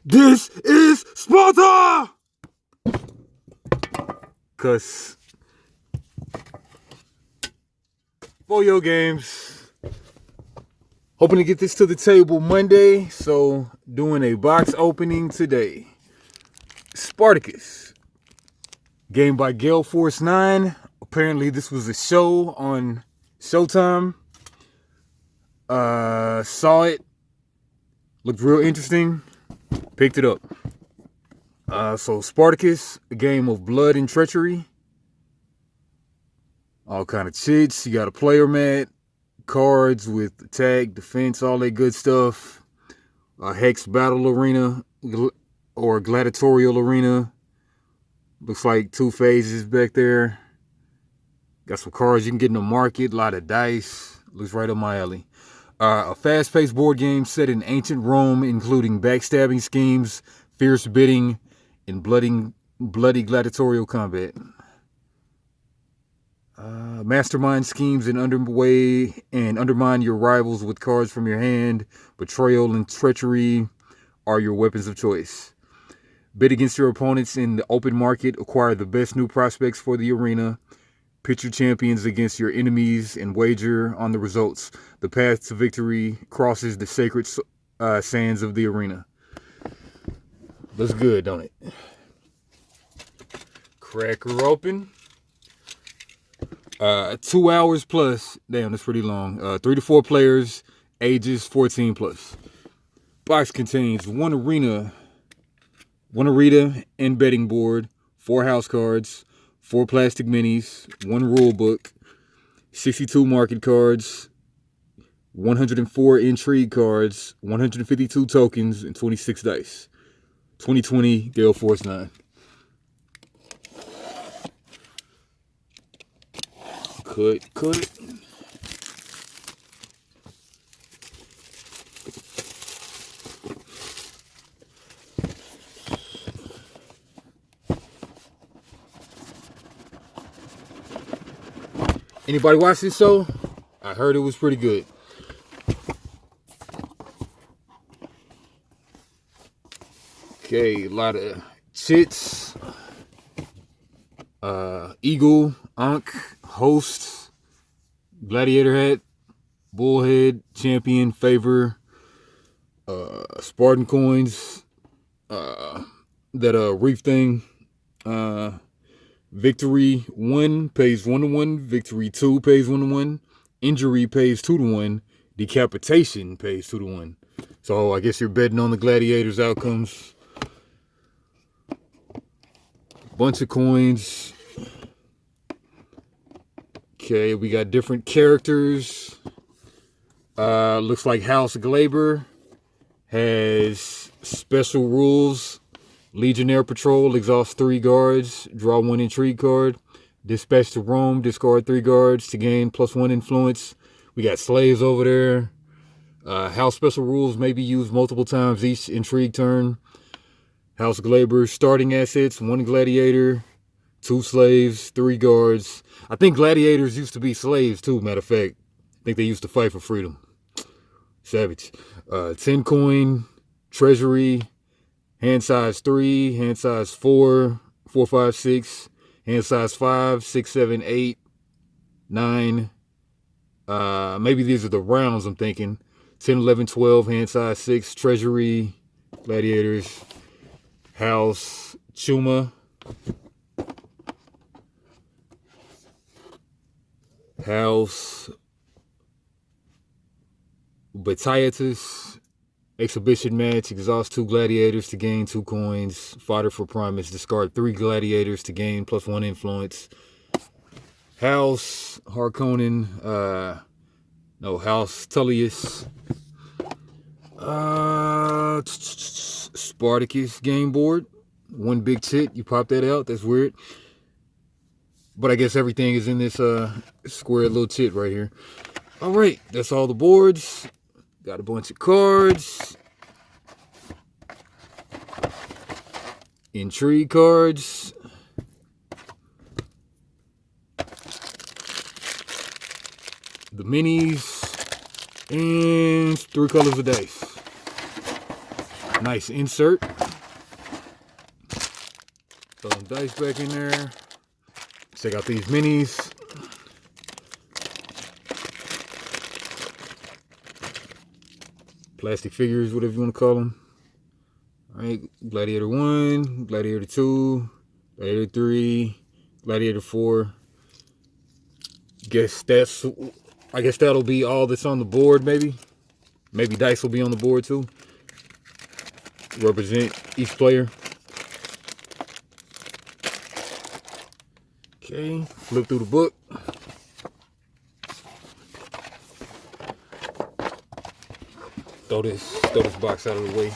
This is Sparta! Cause for your games, hoping to get this to the table Monday, so doing a box opening today. Spartacus, game by Gale Force 9. Apparently this was a show on Showtime. Saw it, looked real interesting, picked it up. So Spartacus, a game of blood and treachery. All kind of cheats. You got a player mat, cards with attack, defense, all that good stuff. A hex battle arena or gladiatorial arena. Looks like 2 phases back there. Got some cards you can get in the market, a lot of dice. Looks right up my alley. A fast-paced board game set in ancient Rome, including backstabbing schemes, fierce bidding, and bloody gladiatorial combat. Mastermind schemes and undermine your rivals with cards from your hand. Betrayal and treachery are your weapons of choice. Bid against your opponents in the open market. Acquire the best new prospects for the arena. Pit your champions against your enemies and wager on the results. The path to victory crosses the sacred sands of the arena. Looks good, don't it? Crack her open. 2 hours plus. Damn, that's pretty long. 3 to 4 players, ages 14 plus. Box contains one arena and betting board, 4 house cards, 4 plastic minis, 1 rule book, 62 market cards, 104 intrigue cards, 152 tokens, and 26 dice. 2020 Gale Force 9. Cut it. Anybody watch this show? I heard it was pretty good. Okay, a lot of chits. Eagle, Ankh, Host, Gladiator hat, Bullhead, Champion, Favor, Spartan coins, that reef thing, Victory 1 pays 1 to 1, Victory 2 pays 1 to 1, Injury pays 2 to 1, Decapitation pays 2 to 1. So I guess you're betting on the Gladiators outcomes. Bunch of coins. Okay, we got different characters. Looks like House Glaber has special rules. Legionnaire Patrol, exhaust 3 guards, draw 1 intrigue card. Dispatch to Rome, discard 3 guards to gain +1 influence. We got slaves over there. House special rules may be used multiple times each intrigue turn. House Glaber, starting assets, 1 gladiator, 2 slaves, 3 guards. I think gladiators used to be slaves too, matter of fact. I think they used to fight for freedom. Savage. 10 coin, treasury, hand size 3, hand size 4, 4, 5, 6, hand size 5, 6, 7, 8, 9. Maybe these are the rounds I'm thinking. 10, 11, 12, hand size 6, treasury, gladiators, house, Chuma, house, Batiatus, exhibition match, exhaust 2 gladiators to gain 2 coins, fodder for Primus, discard 3 gladiators to gain +1 influence. House Harkonnen, House Tullius, Spartacus game board, 1 big chit. You pop that out, that's weird. But I guess everything is in this square little chit right here. All right, that's all the boards. Got a bunch of cards. Intrigue cards. The minis. And 3 colors of dice. Nice insert. Throw some dice back in there. Check out these minis. Plastic figures, whatever you want to call them. All right, Gladiator 1, Gladiator 2, Gladiator 3, Gladiator 4. I guess that'll be all that's on the board, maybe. Maybe dice will be on the board too. Represent each player. Okay, flip through the book. Throw this box out of the way.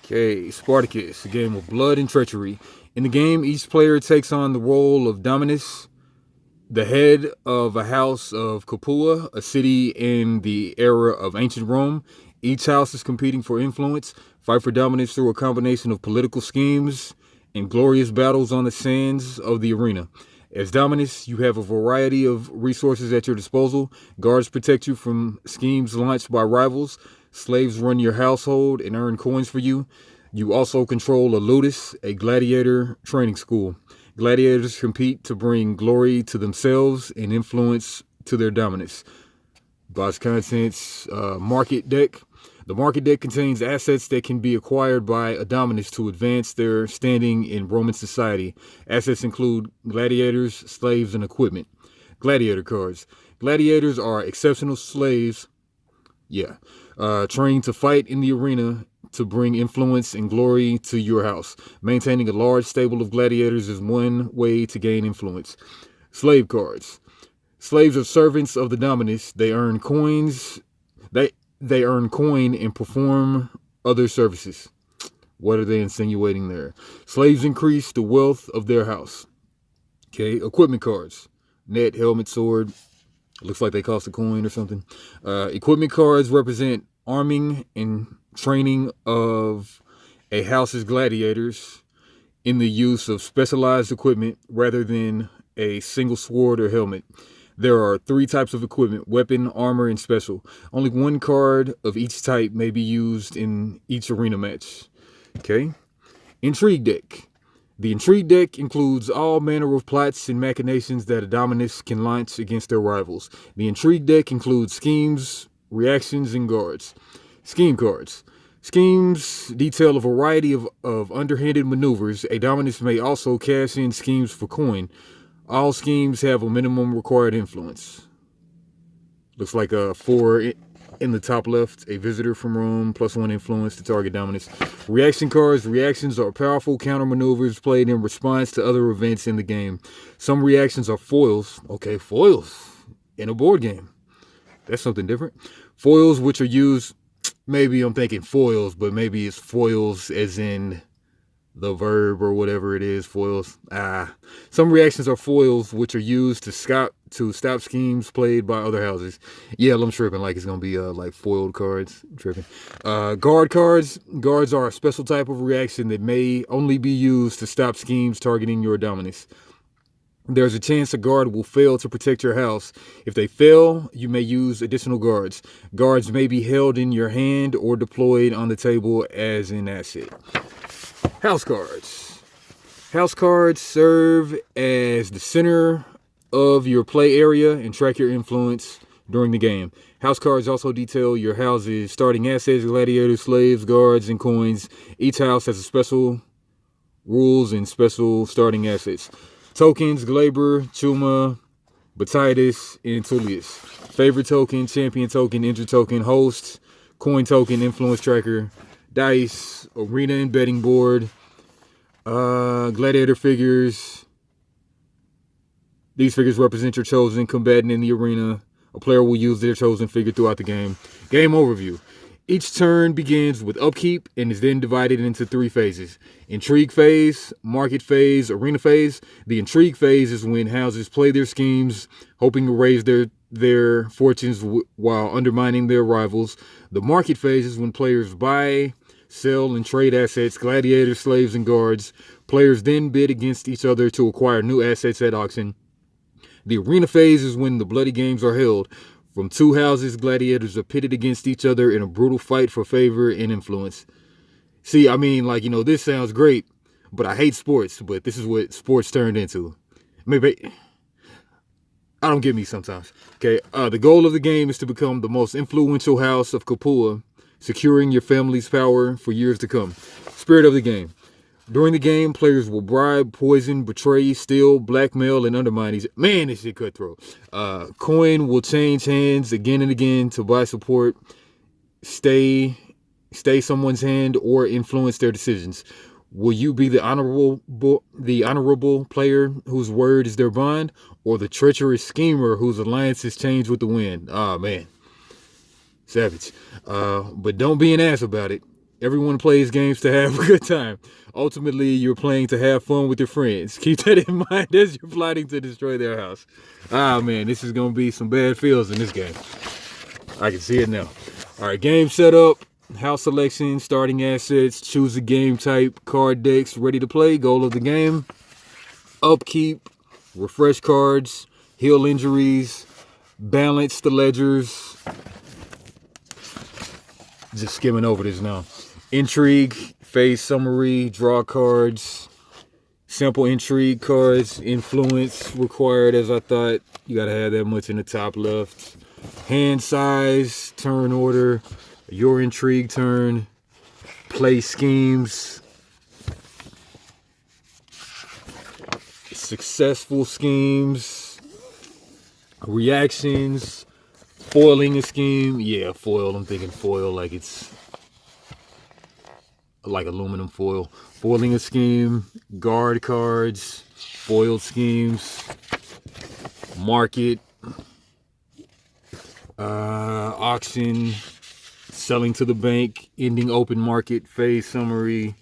Okay, Spartacus, a game of blood and treachery. In the game, each player takes on the role of Dominus, the head of a house of Capua, a city in the era of ancient Rome. Each house is competing for influence. Fight for dominance through a combination of political schemes and glorious battles on the sands of the arena. As Dominus, you have a variety of resources at your disposal. Guards protect you from schemes launched by rivals. Slaves run your household and earn coins for you. You also control a ludus, a gladiator training school. Gladiators compete to bring glory to themselves and influence to their dominance. Box contents, market deck. The market deck contains assets that can be acquired by a dominus to advance their standing in Roman society. Assets include gladiators, slaves, and equipment. Gladiator cards. Gladiators are exceptional slaves, trained to fight in the arena to bring influence and glory to your house. Maintaining a large stable of gladiators is one way to gain influence. Slave cards. Slaves are servants of the dominus. They earn coins. They earn coin and perform other services. What are they insinuating there? Slaves increase the wealth of their house. Okay, equipment cards. Net, helmet, sword. Looks like they cost a coin or something. Equipment cards represent arming and training of a house's gladiators in the use of specialized equipment rather than a single sword or helmet. There are 3 types of equipment: weapon, armor, and special. Only 1 card of each type may be used in each arena match. Okay. Intrigue deck. The intrigue deck includes all manner of plots and machinations that a dominus can launch against their rivals. The intrigue deck includes schemes, reactions, and guards. Scheme cards. Schemes detail a variety of underhanded maneuvers. A dominus may also cash in schemes for coin. All schemes have a minimum required influence. Looks like a 4 in the top left. A visitor from Rome, +1 influence to target dominus. Reaction cards. Reactions are powerful counter maneuvers played in response to other events in the game. Some reactions are foils. Okay, foils in a board game. That's something different. Foils, which are used, maybe I'm thinking foils, but maybe it's foils as in the verb or whatever it is, foils. Some reactions are foils, which are used to stop schemes played by other houses. Yeah, I'm tripping, like it's gonna be like foiled cards. I'm tripping. Guard cards. Guards are a special type of reaction that may only be used to stop schemes targeting your dominus. There's a chance a guard will fail to protect your house. If they fail, you may use additional guards. Guards may be held in your hand or deployed on the table as an asset. House cards. House cards serve as the center of your play area and track your influence during the game. House cards also detail your house's starting assets: gladiators, slaves, guards, and coins. Each house has a special rules and special starting assets. Tokens: Glaber, Chuma, Batitis, and Tullius. Favorite token: champion token, injured token, host, coin token, influence tracker, dice, arena and betting board, gladiator figures. These figures represent your chosen combatant in the arena. A player will use their chosen figure throughout the game. Game overview. Each turn begins with upkeep and is then divided into 3 phases. Intrigue phase, market phase, arena phase. The intrigue phase is when houses play their schemes, hoping to raise their fortunes while undermining their rivals. The market phase is when players buy, sell, and trade assets: gladiators, slaves, and guards. Players then bid against each other to acquire new assets at auction. The arena phase is when the bloody games are held. From two houses, gladiators are pitted against each other in a brutal fight for favor and influence. See, I mean, like, you know, this sounds great, but I hate sports, but this is what sports turned into. Maybe, I don't get me sometimes. Okay, the goal of the game is to become the most influential house of Kapua, securing your family's power for years to come. Spirit of the game. During the game, players will bribe, poison, betray, steal, blackmail, and undermine these. Man, this shit cutthroat. Coin will change hands again and again to buy support, stay someone's hand, or influence their decisions. Will you be the honorable player whose word is their bond, or the treacherous schemer whose alliances change with the wind? Ah, man. Savage. But don't be an ass about it. Everyone plays games to have a good time. Ultimately, you're playing to have fun with your friends. Keep that in mind as you're plotting to destroy their house. Ah, man, this is going to be some bad feels in this game. I can see it now. All right, game setup. House selection, starting assets, choose a game type, card decks, ready to play, goal of the game. Upkeep, refresh cards, heal injuries, balance the ledgers. Just skimming over this now. Intrigue, phase summary, draw cards, simple intrigue cards, influence required as I thought. You gotta have that much in the top left. Hand size, turn order, your intrigue turn, play schemes, successful schemes, reactions, foiling a scheme. Yeah, foil. I'm thinking foil like it's like aluminum foil. Foiling a scheme, guard cards, foiled schemes, market, auction, selling to the bank, ending open market, phase summary,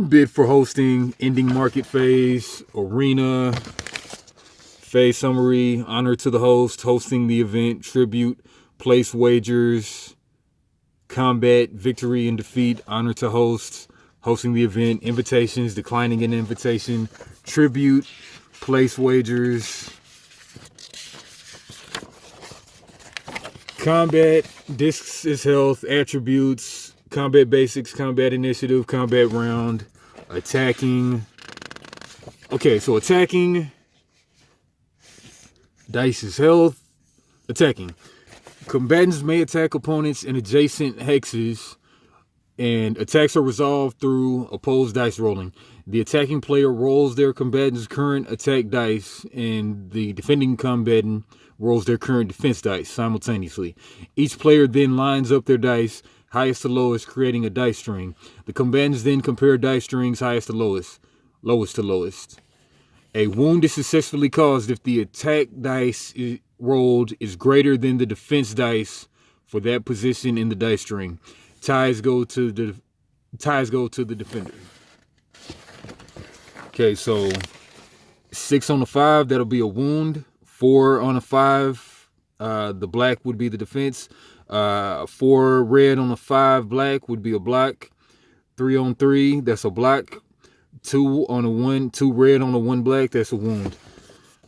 bid for hosting, ending market phase, arena, phase summary, honor to the host, hosting the event, tribute, place wagers, combat, victory and defeat, honor to hosts, hosting the event, invitations, declining an invitation, tribute, place wagers, combat, discs is health, attributes, combat basics, combat initiative, combat round, attacking. Okay, so attacking, dice is health, attacking. Combatants may attack opponents in adjacent hexes, and attacks are resolved through opposed dice rolling. The attacking player rolls their combatant's current attack dice, and the defending combatant rolls their current defense dice simultaneously. Each player then lines up their dice, highest to lowest, creating a dice string. The combatants then compare dice strings highest to lowest, lowest to lowest. A wound is successfully caused if the attack dice rolled is greater than the defense dice for that position in the dice string. Ties go to the defender. Okay, so 6 on a 5, that'll be a wound. 4 on a 5, the black would be the defense. 4 red on a 5 black would be a block. 3 on 3, that's a block. 2 on a 1, 2 red on a 1 black, that's a wound.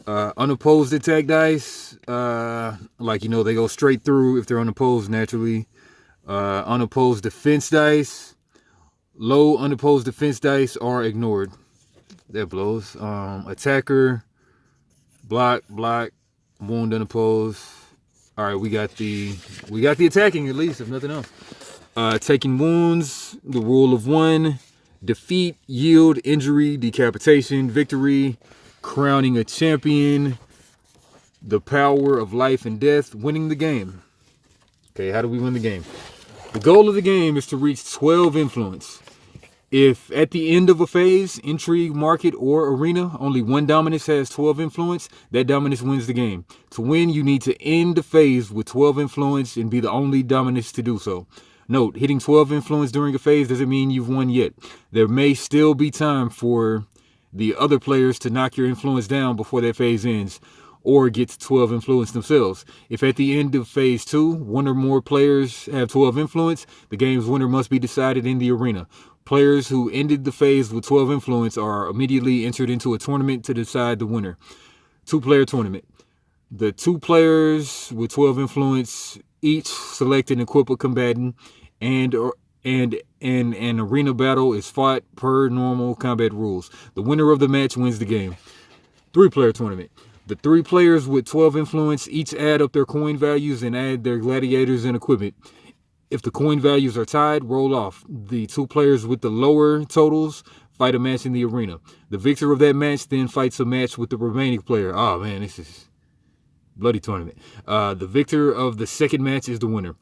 Unopposed attack dice, like, you know, they go straight through if they're unopposed naturally. Unopposed defense dice, low unopposed defense dice are ignored. That blows. Attacker, block, wound unopposed. All right, we got the attacking at least, if nothing else. Taking wounds, the rule of 1, defeat, yield, injury, decapitation, victory, crowning a champion, the power of life and death, winning the game. Okay, how do we win the game? The goal of the game is to reach 12 influence. If at the end of a phase, intrigue, market, or arena, only one dominus has 12 influence, that dominus wins the game. To win, you need to end the phase with 12 influence and be the only dominus to do so. Note, hitting 12 influence during a phase doesn't mean you've won yet. There may still be time for the other players to knock your influence down before that phase ends, or get to 12 influence themselves. If at the end of phase 2, one or more players have 12 influence, the game's winner must be decided in the arena. Players who ended the phase with 12 influence are immediately entered into a tournament to decide the winner. 2-player tournament. The 2 players with 12 influence each select and equip a combatant, and an arena battle is fought per normal combat rules. The winner of the match wins the game. 3-player tournament. The 3 players with 12 influence each add up their coin values and add their gladiators and equipment. If the coin values are tied, roll off. The 2 players with the lower totals fight a match in the arena. The victor of that match then fights a match with the remaining player. Oh man, this is bloody tournament. The victor of the second match is the winner.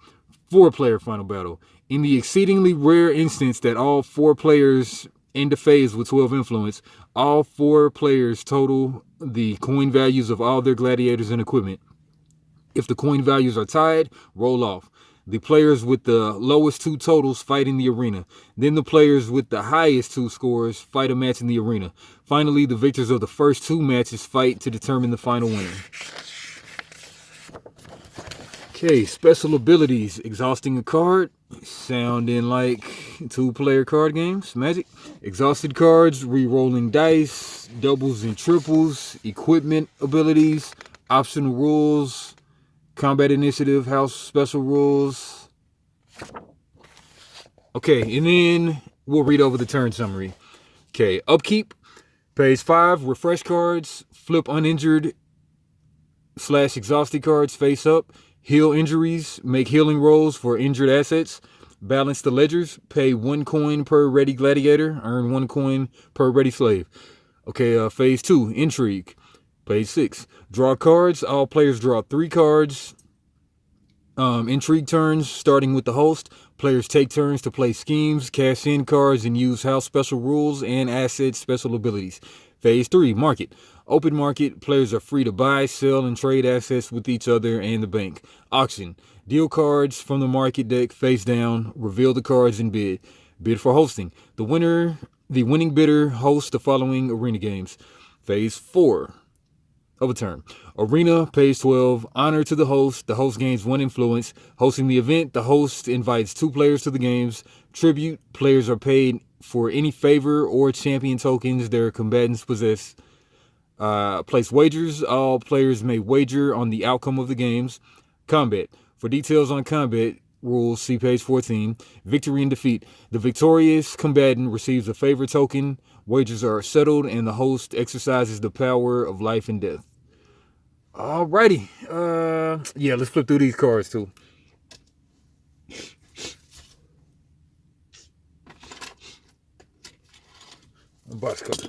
4-player final battle. In the exceedingly rare instance that all 4 players end the phase with 12 influence, all 4 players total the coin values of all their gladiators and equipment. If the coin values are tied, roll off. The players with the lowest 2 totals fight in the arena. Then the players with the highest 2 scores fight a match in the arena. Finally, the victors of the first 2 matches fight to determine the final winner. Okay, special abilities. Exhausting a card. Sounding like 2-player card games. Magic. Exhausted cards. Re-rolling dice. Doubles and triples. Equipment abilities. Optional rules. Combat initiative. House special rules. Okay, and then we'll read over the turn summary. Okay, upkeep. Page 5. Refresh cards. Flip uninjured / exhausted cards face up. Heal injuries, make healing rolls for injured assets. Balance the ledgers, pay 1 coin per ready gladiator, earn 1 coin per ready slave. Okay, phase 2, intrigue. Page 6, draw cards. All players draw 3 cards. Intrigue turns, starting with the host. Players take turns to play schemes, cash in cards, and use house special rules and asset special abilities. Phase 3, market. Open market, players are free to buy, sell, and trade assets with each other and the bank. Auction. Deal cards from the market deck face down, reveal the cards and bid. Bid for hosting. The winning bidder hosts the following arena games. Phase 4 of a turn. Arena, page 12. Honor to the host. The host gains 1 influence. Hosting the event, the host invites 2 players to the games. Tribute, players are paid for any favor or champion tokens their combatants possess. Place wagers. All players may wager on the outcome of the games. Combat. For details on combat rules, see page 14. Victory and defeat. The victorious combatant receives a favor token. Wagers are settled, and the host exercises the power of life and death. Alrighty. Yeah, let's flip through these cards too. Box cover.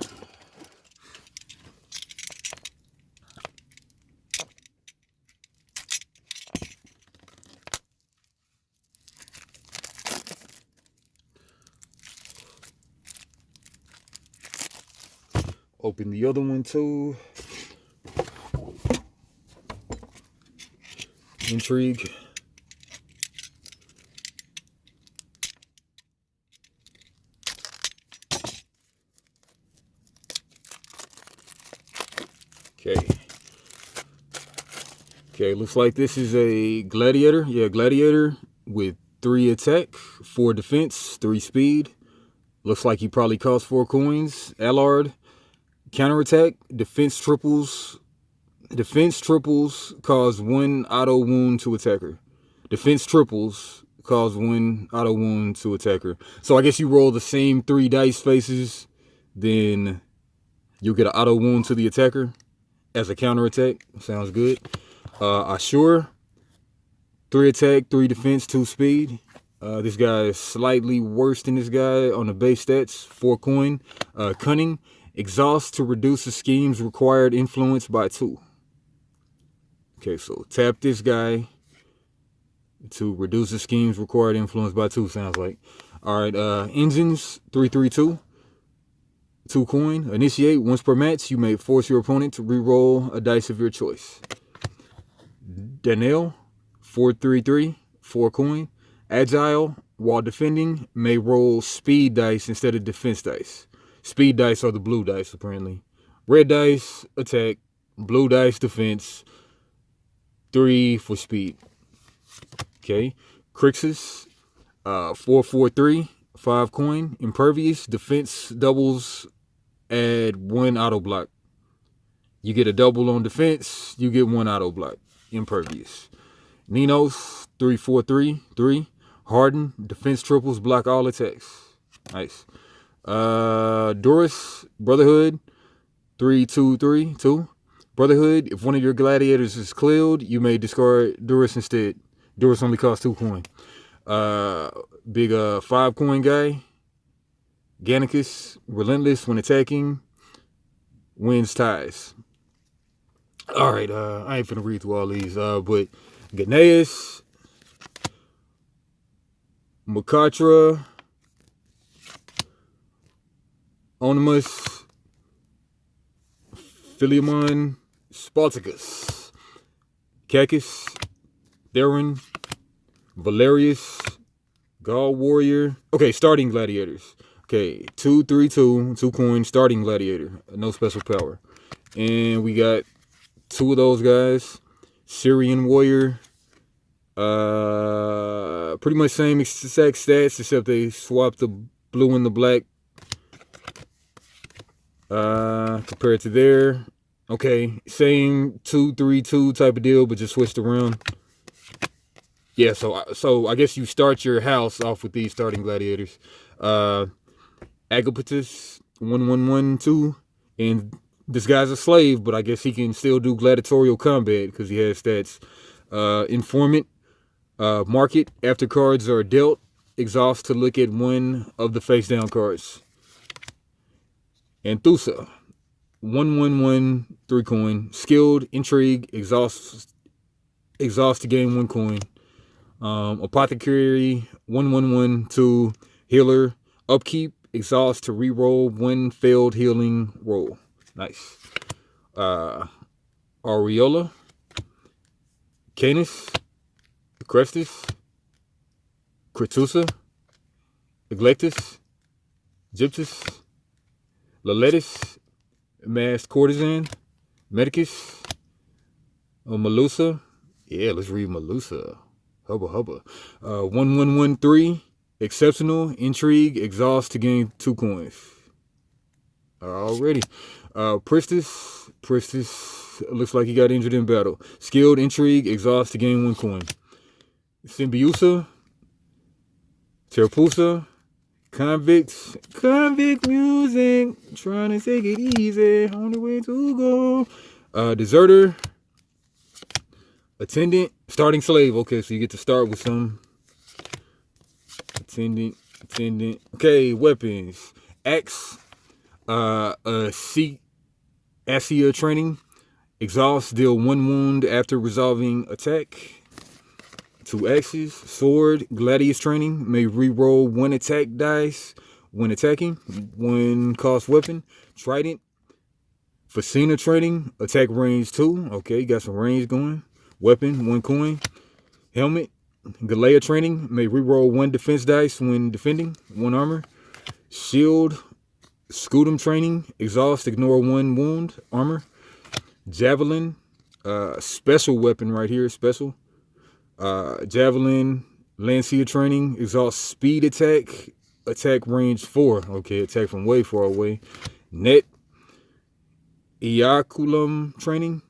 Open the other one too. Intrigue. Okay, looks like this is a gladiator. Yeah, gladiator with 3 attack, 4 defense, 3 speed. Looks like he probably costs 4 coins. Allard. Counterattack, defense triples cause 1 auto wound to attacker. Defense triples cause 1 auto wound to attacker. So I guess you roll the same 3 dice faces, then you'll get an auto wound to the attacker as a counterattack. Sounds good. Assure, 3 attack, 3 defense, 2 speed. This guy is slightly worse than this guy on the base stats, 4 coin. Cunning. Exhaust to reduce the scheme's required influence by 2. Okay, so tap this guy to reduce the scheme's required influence by 2, sounds like. Alright, engines, 3/3/2. 2 coin. Initiate, once per match, you may force your opponent to re-roll a dice of your choice. Danielle, 4/3/3, 4 coin. Agile, while defending, may roll speed dice instead of defense dice. Speed dice are the blue dice, apparently. Red dice, attack. Blue dice, defense. 3 for speed. Okay. Crixus, 4/4/3, 5 coin. Impervious, defense doubles, add 1 auto block. You get a double on defense. You get 1 auto block. Impervious. Ninos, 3/4/3/3. Harden, defense triples, block all attacks. Nice. Doris, Brotherhood, 3/2/3/2. Brotherhood, if one of your gladiators is cleared, you may discard Doris instead. Doris only costs 2 coin. Big 5 coin guy. Gannicus, relentless when attacking. Wins ties. Alright, I ain't finna read through all these, but Gnaeus, Makatra, Onimus, Philemon, Spartacus, Cacus, Theron, Valerius, Gale Warrior. Okay, starting gladiators. Okay, 2/3/2, 2 coins, starting gladiator. No special power. And we got 2 of those guys. Syrian Warrior. Pretty much same exact stats, except they swapped the blue and the black. Compared to there. Okay, same 2/3/2 type of deal, but just switched around. Yeah, so I guess you start your house off with these starting gladiators. Agapetus, 1/1/1/2, and this guy's a slave, but I guess he can still do gladiatorial combat because he has stats. Informant, market, after cards are dealt, exhaust to look at one of the face down cards. Anthusa, 1/1/1/3 coin, skilled, intrigue, exhaust to gain 1 coin. Apothecary, 1/1/1/2, healer, upkeep, exhaust to reroll 1 failed healing roll. Nice. Aureola, Canis, Crestus, Cretusa, Eglectus, Gyptus, Laletus, Masked Courtesan, Medicus, Melusa. Yeah, let's read Melusa. Hubba hubba. 1/1/1/3. Exceptional, intrigue, exhaust to gain 2 coins. Already. Pristus looks like he got injured in battle. Skilled, intrigue, exhaust to gain 1 coin. Symbiusa, Terpusa, Convict music, trying to take it easy, only way to go. Deserter, Attendant, starting slave. Okay, so you get to start with some. Attendant. Okay, weapons. Axe, Asia training. Exhaust, deal 1 wound after resolving attack. 2 axes. Sword, Gladius training. May re-roll 1 attack dice when attacking. 1 cost weapon. Trident, Facina training. Attack range 2. Okay, got some range going. Weapon, 1 coin. Helmet, Galea training. May reroll 1 defense dice when defending. 1 armor. Shield, Scutum training. Exhaust, ignore 1 wound. Armor. Javelin, special weapon right here. Special. Javelin, Lancia training. Exhaust, speed attack. Attack range 4. Okay, attack from way far away. Net, Iaculum training.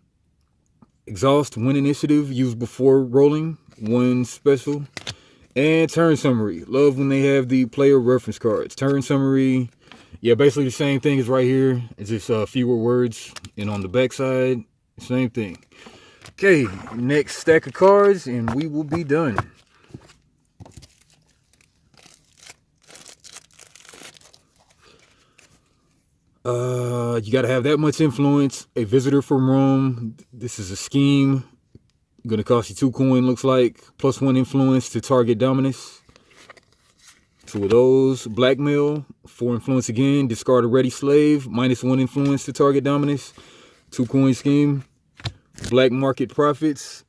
Exhaust, 1 initiative, used before rolling, 1 special. And turn summary. Love when they have the player reference cards. Turn summary, yeah, basically the same thing as right here. It's just fewer words. And on the back side, same thing. Okay, next stack of cards, and we will be done. You got to have that much influence. A visitor from Rome. This is a scheme. Going to cost you 2 coin, looks like. Plus 1 influence to target dominance. 2 of those. Blackmail. 4 influence again. Discard a ready slave. Minus 1 influence to target dominance. 2 coin scheme. Black market profits.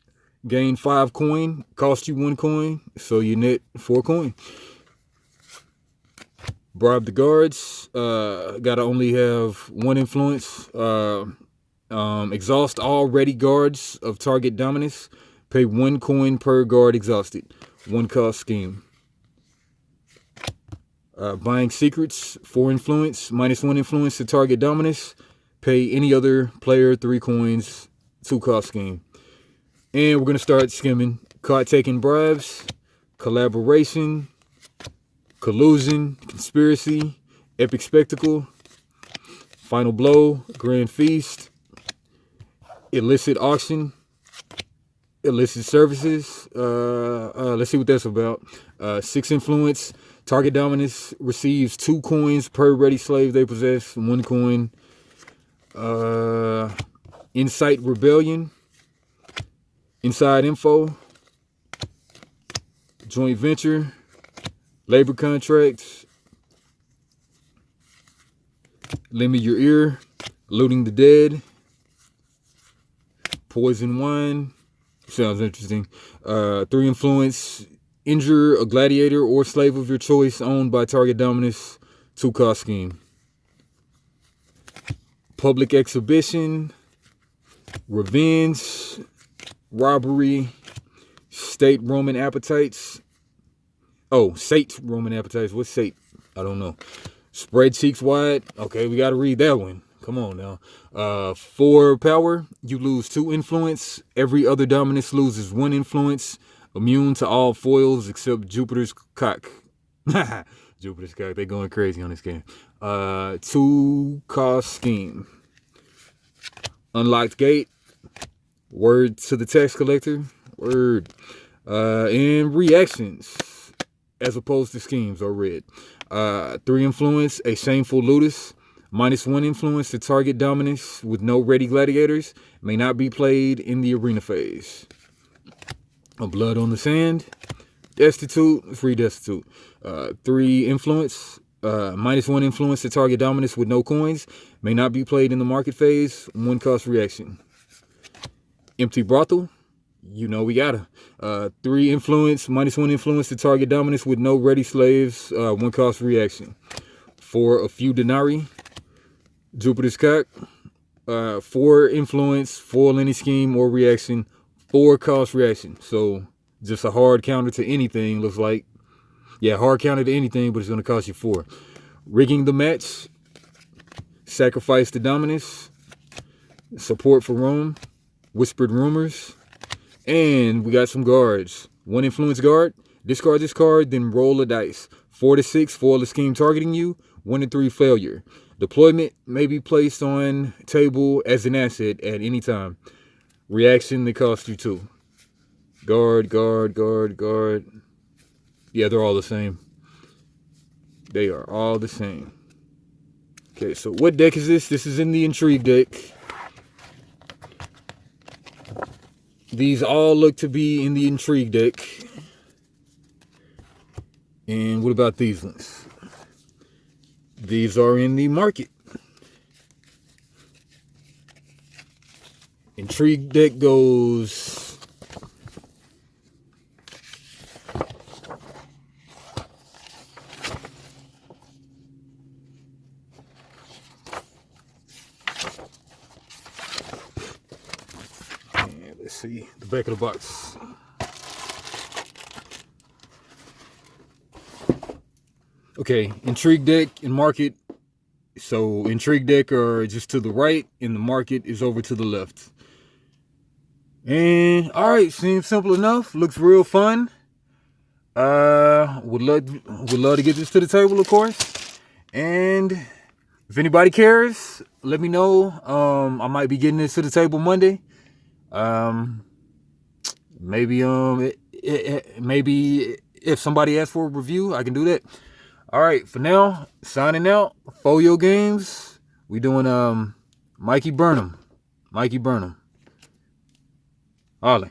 Gain 5 coin. Cost you 1 coin. So you net 4 coin. Bribe the guards. Gotta only have 1 influence. Exhaust all ready guards of target dominance. Pay 1 coin per guard exhausted. 1 cost scheme. Buying secrets. 4 influence. Minus 1 influence to target dominance. Pay any other player 3 coins. 2-cost scheme. And we're going to start skimming. Caught taking bribes. Collaboration. Collusion. Conspiracy. Epic spectacle. Final blow. Grand feast. Illicit auction. Illicit services. Let's see what that's about. 6 influence. Target dominance receives 2 coins per ready slave they possess. 1 coin. Insight rebellion. Inside info. Joint venture. Labor contracts. Lend me your ear. Looting the dead. Poison wine. Sounds interesting. 3 influence. Injure a gladiator or slave of your choice owned by target dominance. 2-cost scheme. Public exhibition. Revenge. Robbery. State Roman appetites. Oh, sate Roman appetites. What's sate? I don't know. Spread cheeks wide. Okay, we got to read that one. Come on now. 4 power. You lose 2 influence. Every other dominance loses 1 influence. Immune to all foils except Jupiter's cock. Jupiter's cock. They going crazy on this game. 2-cost scheme. Unlocked gate. Word to the tax collector. Word. And reactions as opposed to schemes are read. 3 influence. A shameful ludus. -1 influence to target dominance with no ready gladiators. May not be played in the arena phase. A blood on the sand. Destitute. Let's read destitute. 3 influence. -1 influence to target dominance with no coins. May not be played in the market phase. 1-cost reaction. Empty brothel. You know we gotta. 3 influence. -1 influence to target dominance with no ready slaves. 1-cost reaction. For a few denarii. Jupiter's cock. 4 influence. Foil any scheme or reaction. 4-cost reaction. So just a hard counter to anything, looks like. Yeah, hard counter to anything, but it's going to cost you 4. Rigging the match. Sacrifice to dominance. Support for Rome. Whispered rumors. And we got some guards. 1 influence guard. Discard this card, then roll a dice. 4 to 6, foil the scheme targeting you. 1 to 3, failure. Deployment may be placed on table as an asset at any time. Reaction that costs you 2. Guard, guard, guard, guard. Yeah, they're all the same. They are all the same. Okay, so what deck is this? This is in the Intrigue deck. These all look to be in the Intrigue deck. And what about these ones? These are in the market. Intrigue deck goes... And let's see the back of the box. Okay, Intrigue deck and market. So Intrigue deck are just to the right and the market is over to the left. And all right, seems simple enough. Looks real fun. Would love to get this to the table, of course. And if anybody cares, let me know. I might be getting this to the table Monday. Maybe maybe if somebody asks for a review, I can do that. All right, for now, signing out. Folio Games. We doing Mikey Burnham. Mikey Burnham. Ollie.